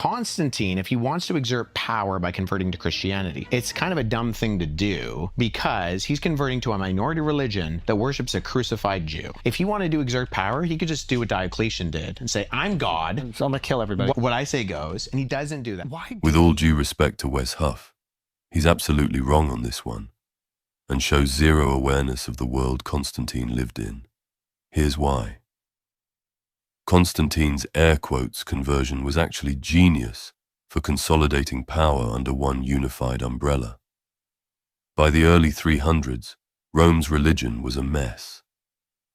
Constantine, if he wants to exert power by converting to Christianity, it's kind of a dumb thing to do because he's converting to a minority religion that worships a crucified Jew. If he wanted to exert power, he could just do what Diocletian did and say, I'm God, So I'm gonna kill everybody. what I say goes, and he doesn't do that. Why? With all due respect to Wes Huff, he's absolutely wrong on this one and shows zero awareness of the world Constantine lived in. Here's why. Constantine's air quotes conversion was actually genius for consolidating power under one unified umbrella. By the early 300s, Rome's religion was a mess.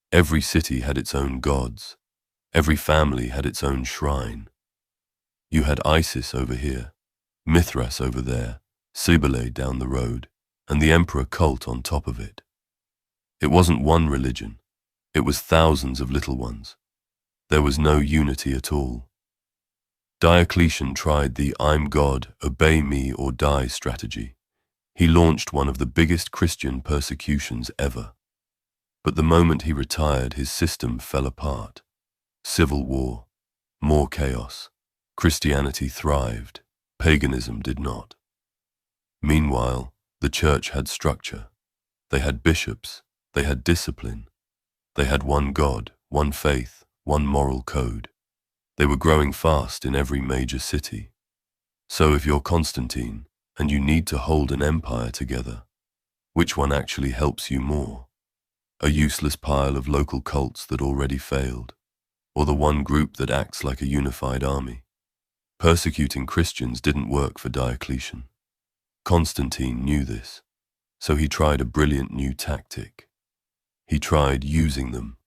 Every city had its own gods. Every family had its own shrine. You had Isis over here, Mithras over there, Cybele down the road, and the emperor cult on top of it. It wasn't one religion. It was thousands of little ones. There was no unity at all. Diocletian tried the I'm God, obey me or die strategy. He launched one of the biggest Christian persecutions ever. But the moment he retired, his system fell apart. Civil war, more chaos. Christianity thrived, paganism did not. Meanwhile, the church had structure. They had bishops, they had discipline. They had one God, one faith, one moral code. They were growing fast in every major city. So if you're Constantine and you need to hold an empire together, which one actually helps you more? A useless pile of local cults that already failed, or the one group that acts like a unified army? Persecuting Christians didn't work for Diocletian. Constantine knew this, so he tried a brilliant new tactic. He tried using them.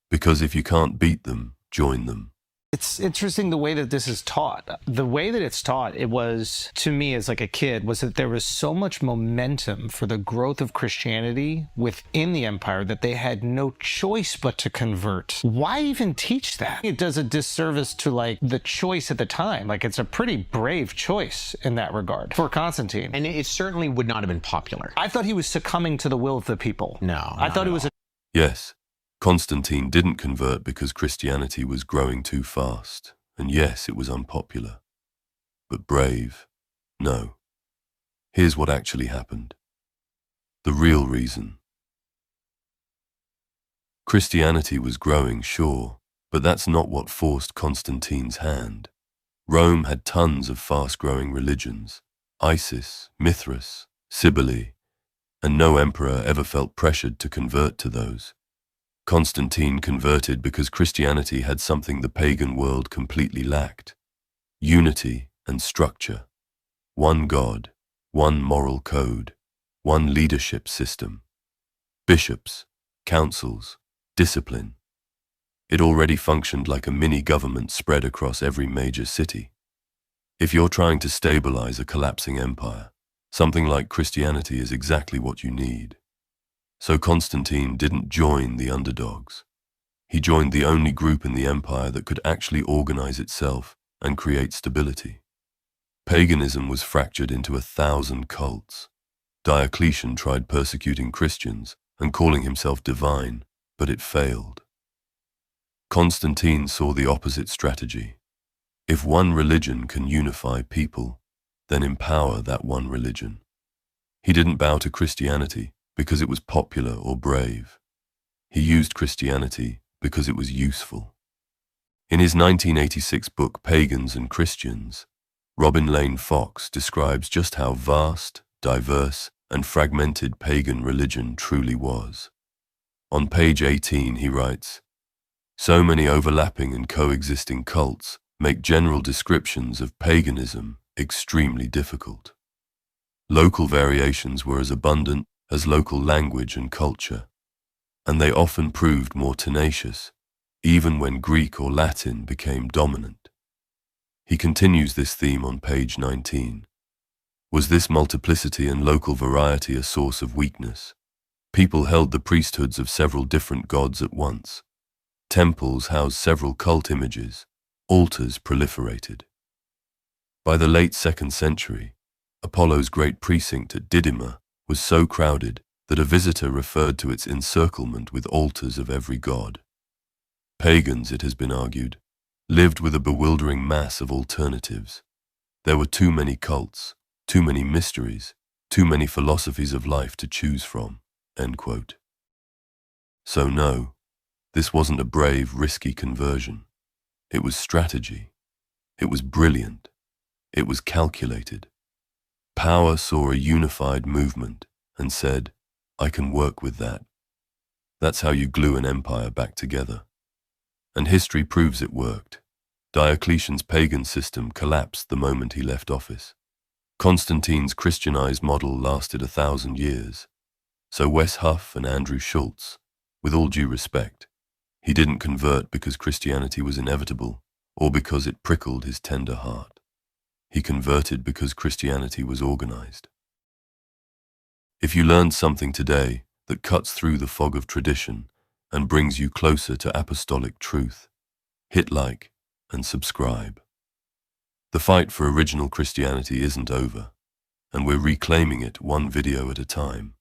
Because if you can't beat them, join them. It's interesting the way that this is taught. The way that it's taught, it was, to me as like a kid, was that there was so much momentum for the growth of Christianity within the empire that they had no choice but to convert. Why even teach that? It does a disservice to like the choice at the time. Like it's a pretty brave choice in that regard for Constantine. And it certainly would not have been popular. I thought he was succumbing to the will of the people. No, I thought it was a Yes, Constantine didn't convert because Christianity was growing too fast. And yes, it was unpopular. But brave? No. Here's what actually happened. The real reason. Christianity was growing, sure, but that's not what forced Constantine's hand. Rome had tons of fast-growing religions, Isis, Mithras, Cybele, and no emperor ever felt pressured to convert to those. Constantine converted because Christianity had something the pagan world completely lacked: unity and structure. One God, one moral code, one leadership system. Bishops, councils, discipline. It already functioned like a mini-government spread across every major city. If you're trying to stabilize a collapsing empire, something like Christianity is exactly what you need. So Constantine didn't join the underdogs. He joined the only group in the empire that could actually organize itself and create stability. Paganism was fractured into 1,000 cults. Diocletian tried persecuting Christians and calling himself divine, but it failed. Constantine saw the opposite strategy. If one religion can unify people, then empower that one religion. He didn't bow to Christianity because it was popular or brave. He used Christianity because it was useful. In his 1986 book Pagans and Christians, Robin Lane Fox describes just how vast, diverse, and fragmented pagan religion truly was. On page 18 he writes, "So many overlapping and coexisting cults make general descriptions of paganism extremely difficult. Local variations were as abundant as local language and culture, and they often proved more tenacious, even when Greek or Latin became dominant." He continues this theme on page 19. Was this multiplicity and local variety a source of weakness? People held the priesthoods of several different gods at once. Temples housed several cult images. Altars proliferated. By the late 2nd century, Apollo's great precinct at Didyma was so crowded that a visitor referred to its encirclement with altars of every god. Pagans, it has been argued, lived with a bewildering mass of alternatives. There were too many cults, too many mysteries, too many philosophies of life to choose from." End quote. So no, this wasn't a brave, risky conversion. It was strategy. It was brilliant. It was calculated. Power saw a unified movement and said, "I can work with that." That's how you glue an empire back together. And history proves it worked. Diocletian's pagan system collapsed the moment he left office. Constantine's Christianized model lasted 1,000 years. So Wes Huff and Andrew Schulz, with all due respect, he didn't convert because Christianity was inevitable or because it prickled his tender heart. He converted because Christianity was organized. If you learned something today that cuts through the fog of tradition and brings you closer to apostolic truth, hit like and subscribe. The fight for original Christianity isn't over, and we're reclaiming it one video at a time.